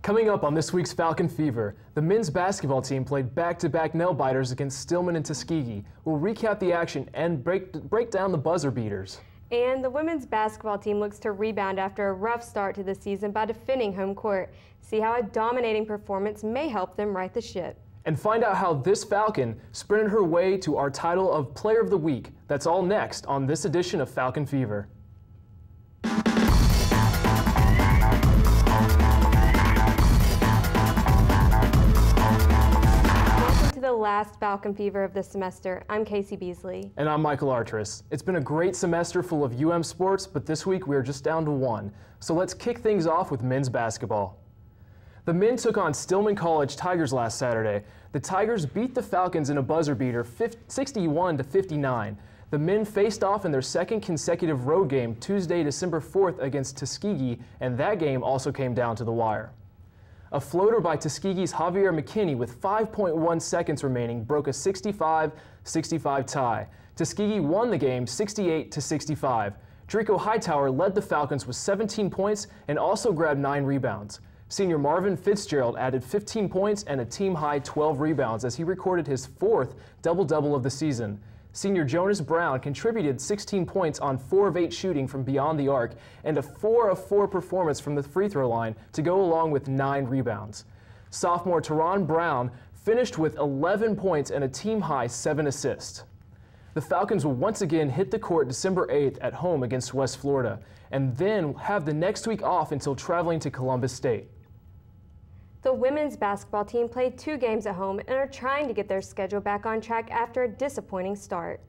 Coming up on this week's Falcon Fever, the men's basketball team played back-to-back nail-biters against Stillman and Tuskegee. We'll recap the action and break down the buzzer beaters. And the women's basketball team looks to rebound after a rough start to the season by defending home court. See how a dominating performance may help them right the ship. And find out how this Falcon sprinted her way to our title of Player of the Week. That's all next on this edition of Falcon Fever. The last Falcon Fever of the semester. I'm Kasey Beasley. And I'm Michael Artris. It's been a great semester full of UM sports, but this week we are just down to one. So let's kick things off with men's basketball. The men took on Stillman College Tigers last Saturday. The Tigers beat the Falcons in a buzzer beater 61-59. The men faced off in their second consecutive road game Tuesday, December 4th against Tuskegee, and that game also came down to the wire. A floater by Tuskegee's Javier McKinney with 5.1 seconds remaining broke a 65-65 tie. Tuskegee won the game 68-65. Draco Hightower led the Falcons with 17 points and also grabbed 9 rebounds. Senior Marvin Fitzgerald added 15 points and a team-high 12 rebounds as he recorded his 4th double-double of the season. Senior Jonas Brown contributed 16 points on 4 of 8 shooting from beyond the arc and a 4 of 4 performance from the free throw line to go along with 9 rebounds. Sophomore Teron Brown finished with 11 points and a team-high 7 assists. The Falcons will once again hit the court December 8th at home against West Florida and then have the next week off until traveling to Columbus State. The women's basketball team played 2 games at home and are trying to get their schedule back on track after a disappointing start.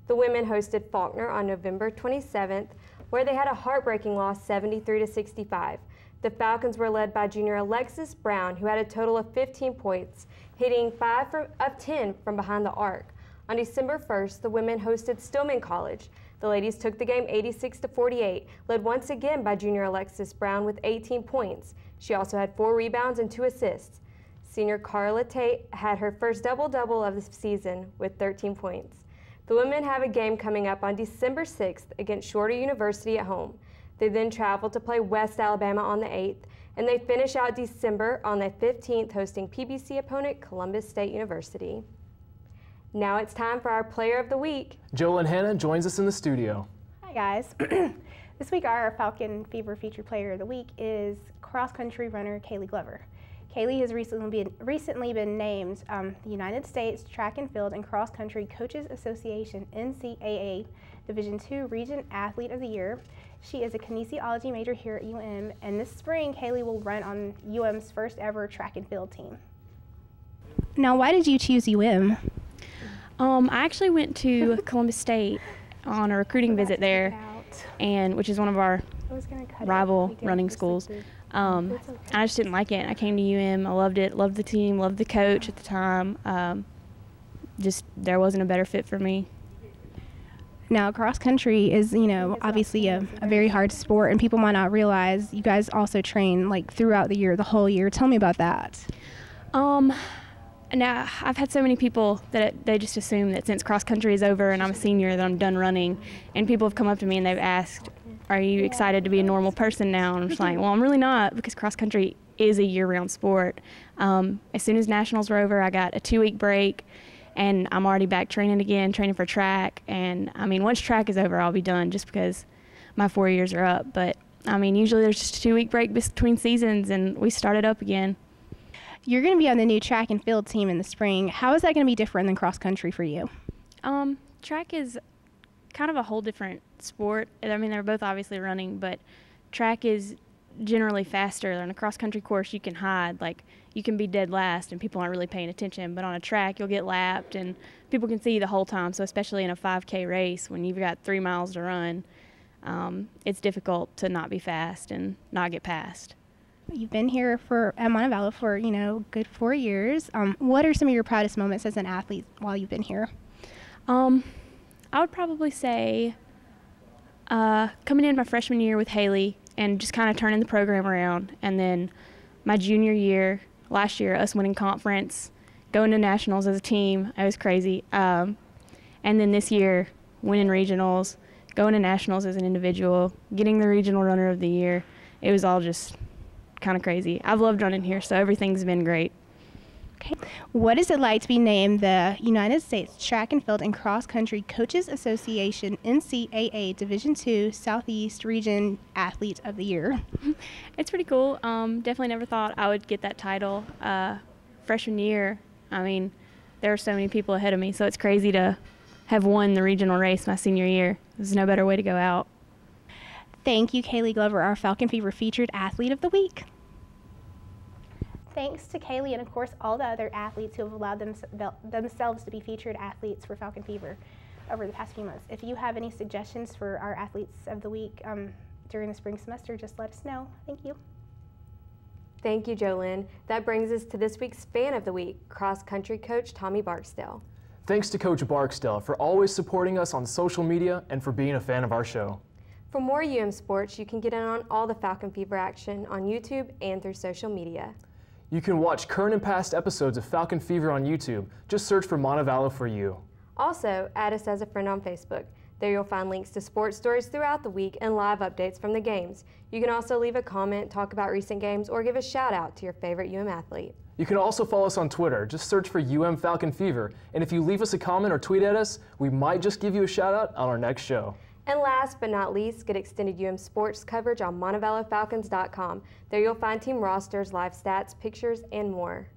The women hosted Faulkner on November 27th, where they had a heartbreaking loss 73-65. The Falcons were led by junior Alexis Brown, who had a total of 15 points, hitting 5 of 10 from behind the arc. On December 1st, the women hosted Stillman College. The ladies took the game 86-48, led once again by junior Alexis Brown with 18 points. She also had 4 rebounds and 2 assists. Senior Carla Tate had her first double-double of the season with 13 points. The women have a game coming up on December 6th against Shorter University at home. They then travel to play West Alabama on the 8th, and they finish out December on the 15th hosting PBC opponent Columbus State University. Now it's time for our Player of the Week. Joel and Hannah joins us in the studio. Hi guys. This week our Falcon Fever featured Player of the Week is cross-country runner Kaley Glover. Kaley has recently been named the United States Track and Field and Cross Country Coaches Association NCAA Division II Region Athlete of the Year. She is a kinesiology major here at UM, and this spring Kaley will run on UM's first ever track and field team. Now, why did you choose UM? I actually went to Columbus State on a recruiting visit there, and which is one of our rival running schools. I just didn't like it. I came to UM. I loved it. Loved the team. Loved the coach at the time. Just there wasn't a better fit for me. Now, cross country is, obviously a very hard sport, and people might not realize you guys also train like throughout the year, the whole year. Tell me about that. Now, I've had so many people that they just assume that since cross country is over and I'm a senior that I'm done running, and people have come up to me and they've asked, are you excited to be a normal person now? And I'm just like, well, I'm really not, because cross country is a year-round sport. As soon as nationals were over, I got a 2-week break, and I'm already back training again, training for track. And I mean, once track is over, I'll be done just because my 4 years are up. But I mean, usually there's just a 2-week break between seasons and we started up again. You're going to be on the new track and field team in the spring. How is that going to be different than cross country for you? Track is kind of a whole different sport. I mean, they're both obviously running, but track is generally faster. On a cross country course, you can hide. Like, you can be dead last and people aren't really paying attention, but on a track, you'll get lapped and people can see you the whole time. So especially in a 5K race, when you've got 3 miles to run, it's difficult to not be fast and not get passed. You've been here at Montevallo for, good 4 years. What are some of your proudest moments as an athlete while you've been here? I would probably say coming in my freshman year with Haley and just kind of turning the program around. And then my junior year, last year, us winning conference, going to nationals as a team. It was crazy. And then this year, winning regionals, going to nationals as an individual, getting the regional runner of the year. It was all just kind of crazy. I've loved running here, so everything's been great. Okay. What is it like to be named the United States Track and Field and Cross Country Coaches Association NCAA Division II Southeast Region Athlete of the Year? It's pretty cool. Definitely never thought I would get that title freshman year. I mean, there are so many people ahead of me, so it's crazy to have won the regional race my senior year. There's no better way to go out. Thank you, Kaley Glover, our Falcon Fever Featured Athlete of the Week. Thanks to Kaley and, of course, all the other athletes who have allowed themselves to be featured athletes for Falcon Fever over the past few months. If you have any suggestions for our athletes of the week during the spring semester, just let us know. Thank you. Thank you, Jolynn. That brings us to this week's Fan of the Week, cross-country coach Tommy Barksdale. Thanks to Coach Barksdale for always supporting us on social media and for being a fan of our show. For more sports, you can get in on all the Falcon Fever action on YouTube and through social media. You can watch current and past episodes of Falcon Fever on YouTube. Just search for Montevallo for you. Also, add us as a friend on Facebook. There you'll find links to sports stories throughout the week and live updates from the games. You can also leave a comment, talk about recent games, or give a shout out to your favorite athlete. You can also follow us on Twitter. Just search for Falcon Fever. And if you leave us a comment or tweet at us, we might just give you a shout out on our next show. And last but not least, get extended sports coverage on MontevalloFalcons.com. There you'll find team rosters, live stats, pictures, and more.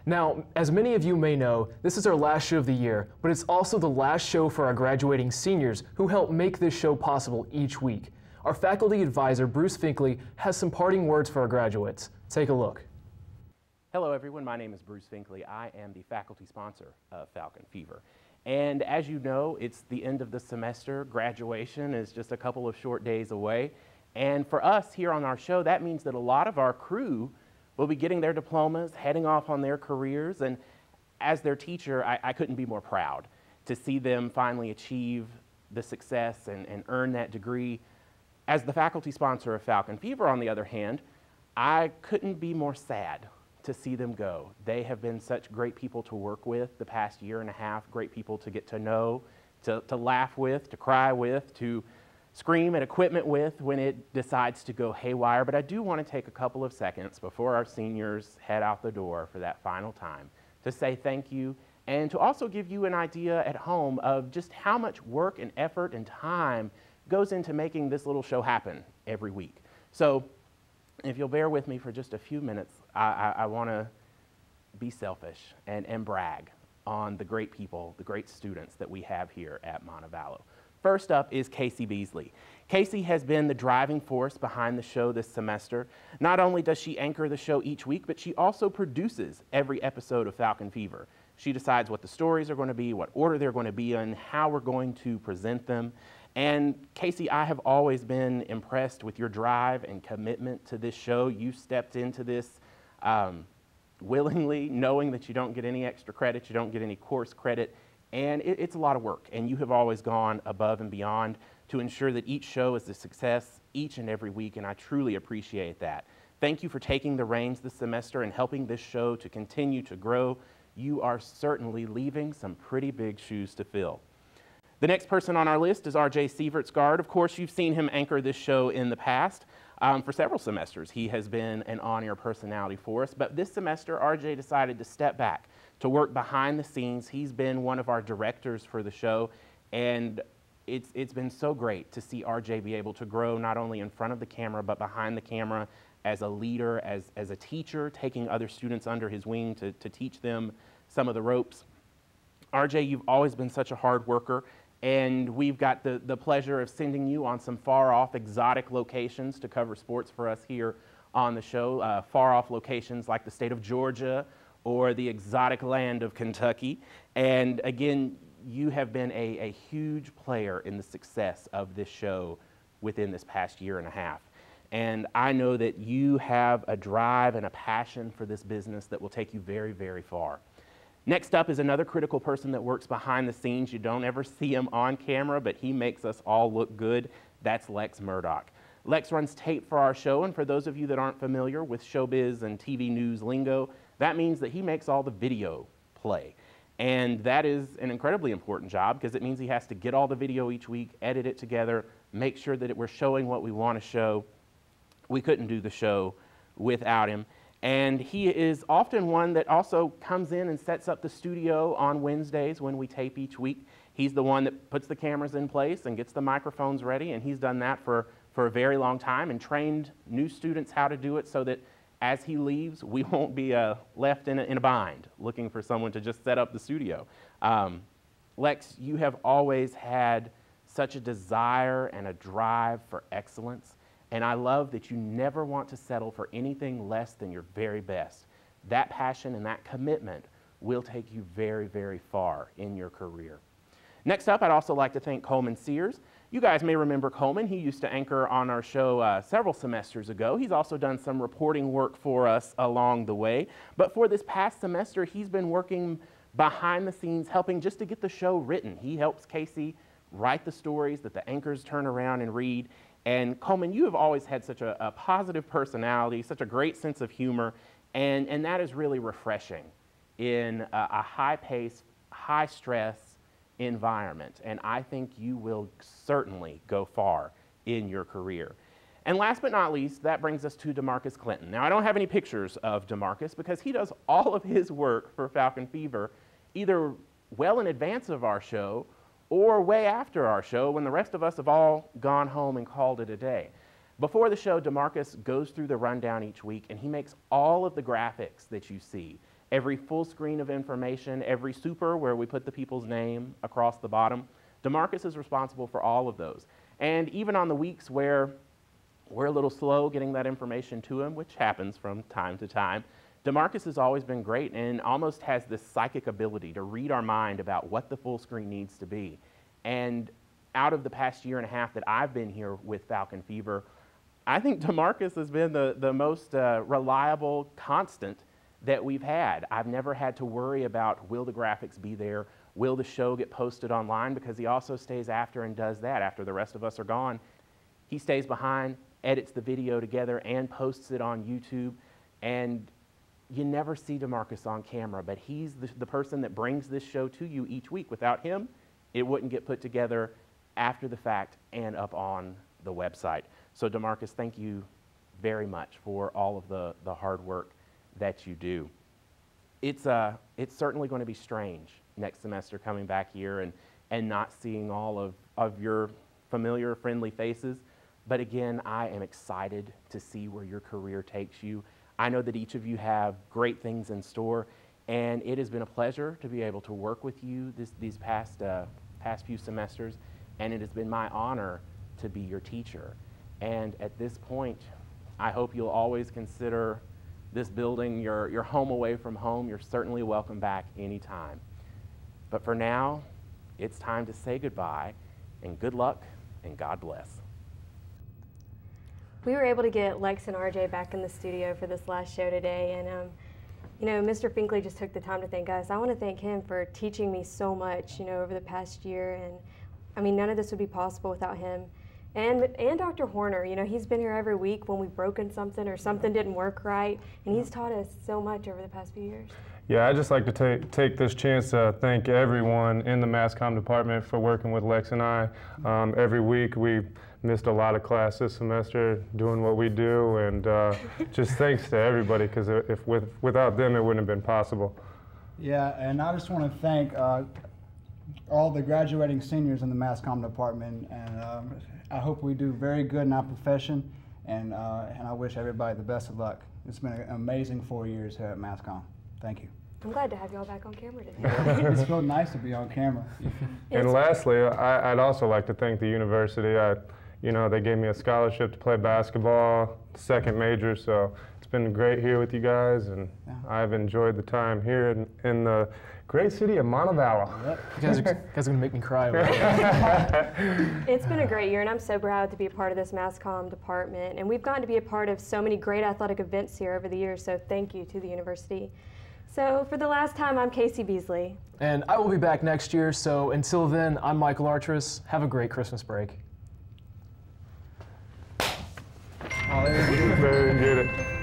Now, as many of you may know, this is our last show of the year, but it's also the last show for our graduating seniors who help make this show possible each week. Our faculty advisor, Bruce Finkley, has some parting words for our graduates. Take a look. Hello everyone, my name is Bruce Finkley. I am the faculty sponsor of Falcon Fever. And as you know, it's the end of the semester. Graduation is just a couple of short days away. And for us here on our show, that means that a lot of our crew will be getting their diplomas, heading off on their careers. And as their teacher, I couldn't be more proud to see them finally achieve the success and earn that degree. As the faculty sponsor of Falcon Fever, on the other hand, I couldn't be more sad to see them go. They have been such great people to work with the past year and a half, great people to get to know, to laugh with, to cry with, to scream at equipment with when it decides to go haywire. But I do want to take a couple of seconds before our seniors head out the door for that final time to say thank you and to also give you an idea at home of just how much work and effort and time goes into making this little show happen every week. So if you'll bear with me for just a few minutes, I want to be selfish and brag on the great people, the great students that we have here at Montevallo. First up is Kasey Beasley. Kasey has been the driving force behind the show this semester. Not only does she anchor the show each week, but she also produces every episode of Falcon Fever. She decides what the stories are going to be, what order they're going to be in, how we're going to present them. And Kasey, I have always been impressed with your drive and commitment to this show. You stepped into this willingly, knowing that you don't get any extra credit, you don't get any course credit, and it's a lot of work. And you have always gone above and beyond to ensure that each show is a success each and every week, and I truly appreciate that. Thank you for taking the reins this semester and helping this show to continue to grow. You are certainly leaving some pretty big shoes to fill. The next person on our list is RJ Sieverts-Gard. Of course, you've seen him anchor this show in the past. For several semesters, he has been an on-air personality for us, but this semester, RJ decided to step back to work behind the scenes. He's been one of our directors for the show, and it's been so great to see RJ be able to grow not only in front of the camera, but behind the camera as a leader, as a teacher, taking other students under his wing to teach them some of the ropes. RJ, you've always been such a hard worker, and we've got the pleasure of sending you on some far-off exotic locations to cover sports for us here on the show, far-off locations like the state of Georgia or the exotic land of Kentucky. And again, you have been a huge player in the success of this show within this past year and a half. And I know that you have a drive and a passion for this business that will take you very, very far. Next up is another critical person that works behind the scenes. You don't ever see him on camera, but he makes us all look good. That's Lex Murdoch. Lex runs tape for our show, and for those of you that aren't familiar with showbiz and TV news lingo, that means that he makes all the video play. And that is an incredibly important job because it means he has to get all the video each week, edit it together, make sure that we're showing what we want to show. We couldn't do the show without him. And he is often one that also comes in and sets up the studio on Wednesdays when we tape each week. He's the one that puts the cameras in place and gets the microphones ready, and he's done that for a very long time and trained new students how to do it so that as he leaves, we won't be left in a bind looking for someone to just set up the studio. Lex, you have always had such a desire and a drive for excellence, and I love that you never want to settle for anything less than your very best. That passion and that commitment will take you very, very far in your career. Next up, I'd also like to thank Coleman Sears. You guys may remember Coleman. He used to anchor on our show several semesters ago. He's also done some reporting work for us along the way. But for this past semester, he's been working behind the scenes, helping just to get the show written. He helps Kasey write the stories that the anchors turn around and read. And Coleman, you have always had such a positive personality, such a great sense of humor, and that is really refreshing in a high-paced, high-stress environment. And I think you will certainly go far in your career. And last but not least, that brings us to DeMarcus Clinton. Now, I don't have any pictures of DeMarcus because he does all of his work for Falcon Fever either well in advance of our show or way after our show when the rest of us have all gone home and called it a day. Before the show, DeMarcus goes through the rundown each week and he makes all of the graphics that you see. Every full screen of information, every super where we put the people's name across the bottom. DeMarcus is responsible for all of those. And even on the weeks where we're a little slow getting that information to him, which happens from time to time, DeMarcus has always been great and almost has this psychic ability to read our mind about what the full screen needs to be. And out of the past year and a half that I've been here with Falcon Fever, I think DeMarcus has been the most reliable constant that we've had. I've never had to worry about will the graphics be there, will the show get posted online, because he also stays after and does that. After the rest of us are gone, he stays behind, edits the video together, and posts it on YouTube. And you never see DeMarcus on camera, but he's the person that brings this show to you each week. Without him, it wouldn't get put together after the fact and up on the website. So DeMarcus, thank you very much for all of the hard work that you do. It's certainly going to be strange next semester coming back here and not seeing all of your familiar, friendly faces. But again, I am excited to see where your career takes you. I know that each of you have great things in store, and it has been a pleasure to be able to work with you these past few semesters, and it has been my honor to be your teacher. And at this point, I hope you'll always consider this building your home away from home. You're certainly welcome back anytime. But for now, it's time to say goodbye, and good luck, and God bless. We were able to get Lex and RJ back in the studio for this last show today, and you know, Mr. Finkley just took the time to thank us. I want to thank him for teaching me so much, you know, over the past year, and I mean, none of this would be possible without him. And Dr. Horner, you know, he's been here every week when we've broken something or something didn't work right, and he's taught us so much over the past few years. Yeah, I'd just like to take this chance to thank everyone in the Mass Comm department for working with Lex and I. Every week we missed a lot of class this semester doing what we do, and just thanks to everybody, because without them it wouldn't have been possible. Yeah, and I just want to thank all the graduating seniors in the Mass Comm department, and I hope we do very good in our profession, and I wish everybody the best of luck. It's been an amazing 4 years here at Mass Comm. Thank you. I'm glad to have you all back on camera today. It's so nice to be on camera. And lastly, I'd also like to thank the university. You know, they gave me a scholarship to play basketball, second major, so it's been great here with you guys, and I've enjoyed the time here in the great city of Montevallo. Yep. You guys are going to make me cry. It's been a great year, and I'm so proud to be a part of this Mass Comm department. And we've gotten to be a part of so many great athletic events here over the years, so thank you to the university. So for the last time, I'm Kasey Beasley. And I will be back next year, so until then, I'm Michael Artris. Have a great Christmas break. Oh, there you go. Get it.